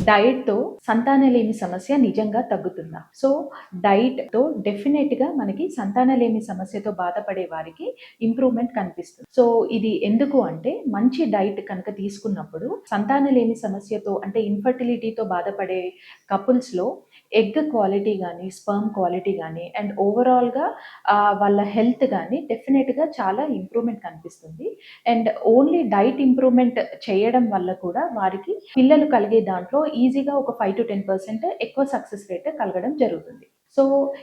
డైట్‌తో సంతానలేమి సమస్య నిజంగా తగ్గుతుందా? సో, డైట్‌తో డెఫినెట్‌గా మనకి సంతానలేమి సమస్యతో బాధపడే వారికి ఇంప్రూవ్‌మెంట్ కనిపిస్తుంది. సో, ఇది ఎందుకు అంటే మంచి డైట్ కనుక తీసుకున్నప్పుడు సంతానలేమి సమస్యతో అంటే ఇన్‌ఫర్టిలిటీతో బాధపడే కపుల్స్‌లో ఎగ్ క్వాలిటీ గానీ, స్పెర్మ్ క్వాలిటీ గానీ అండ్ ఓవరాల్‌గా వాళ్ళ హెల్త్ గానీ డెఫినెట్‌గా చాలా ఇంప్రూవ్‌మెంట్ కనిపిస్తుంది. అండ్ ఓన్లీ డైట్ ఇంప్రూవ్‌మెంట్ చేయడం వల్ల కూడా వారికి పిల్లలు కలిగే దాంట్లో ఈజీగా ఒక 5-10% ఎక్కువ సక్సెస్ రేట్ కలగడం జరుగుతుంది. సో,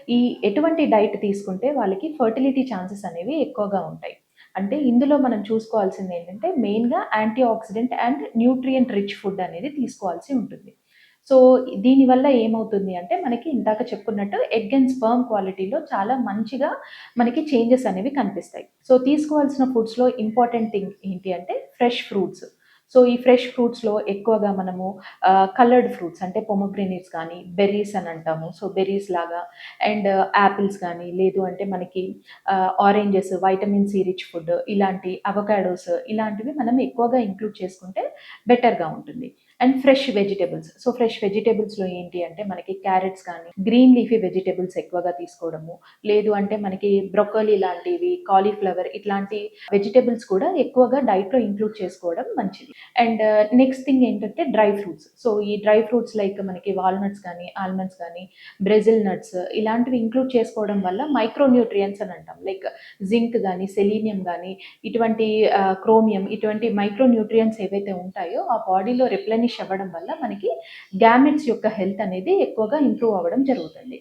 ఈ ఎటువంటి డైట్ తీసుకుంటే వాళ్ళకి ఫెర్టిలిటీ ఛాన్సెస్ అనేవి ఎక్కువగా ఉంటాయి. అంటే ఇందులో మనం చూసుకోవాల్సిందేంటంటే మెయిన్‌గా anti oxidant and nutrient rich food అనేది తీసుకోవాల్సి ఉంటుంది. సో, దీనివల్ల ఏమవుతుంది అంటే మనకి ఇందాక చెప్పుకున్నట్టు ఎగ్ అండ్ స్పెర్మ్ క్వాలిటీలో చాలా మంచిగా మనకి చేంజెస్ అనేవి కనిపిస్తాయి. సో, తీసుకోవాల్సిన ఫుడ్స్‌లో ఇంపార్టెంట్ థింగ్ ఏంటి అంటే ఫ్రెష్ ఫ్రూట్స్. సో, ఈ ఫ్రెష్ ఫ్రూట్స్‌లో ఎక్కువగా మనము కలర్డ్ ఫ్రూట్స్ అంటే పొమోగ్రానేట్స్ కానీ, బెర్రీస్ అని అంటాము. సో, బెర్రీస్ లాగా అండ్ యాపిల్స్ గానీ, లేదు అంటే మనకి oranges, vitamin C rich food ఇలాంటి అవకాడోస్ ఇలాంటివి మనం ఎక్కువగా ఇంక్లూడ్ చేసుకుంటే బెటర్‌గా ఉంటుంది. And fresh vegetables. So, fresh వెజిటబుల్స్‌లో ఏంటి అంటే మనకి క్యారెట్స్ కానీ, గ్రీన్ లీఫీ వెజిటబుల్స్ ఎక్కువగా తీసుకోవడము. లేదు అంటే మనకి బ్రొకోలీ లాంటివి, కాలీఫ్లవర్ ఇట్లాంటి వెజిటబుల్స్ కూడా ఎక్కువగా డైట్‌లో ఇంక్లూడ్ చేసుకోవడం మంచిది. అండ్ నెక్స్ట్ థింగ్ ఏంటంటే డ్రై ఫ్రూట్స్. సో, ఈ డ్రై ఫ్రూట్స్ లైక్ మనకి వాల్‌నట్స్ కానీ, ఆల్మండ్స్ కానీ, బ్రెజిల్ నట్స్ ఇలాంటివి ఇంక్లూడ్ చేసుకోవడం వల్ల మైక్రో న్యూట్రియంట్స్ అని అంటాం. లైక్ జింక్ గానీ, సెలీనియం గానీ, ఇటువంటి క్రోమియం ఇటువంటి మైక్రో న్యూట్రియంట్స్ ఏవైతే ఉంటాయో ఆ బాడీలో రిప్లెనిష్ అవ్వడం వల్ల మనకి గ్యామెట్స్ యొక్క హెల్త్ అనేది ఎక్కువగా ఇంప్రూవ్ అవ్వడం జరుగుతుంది.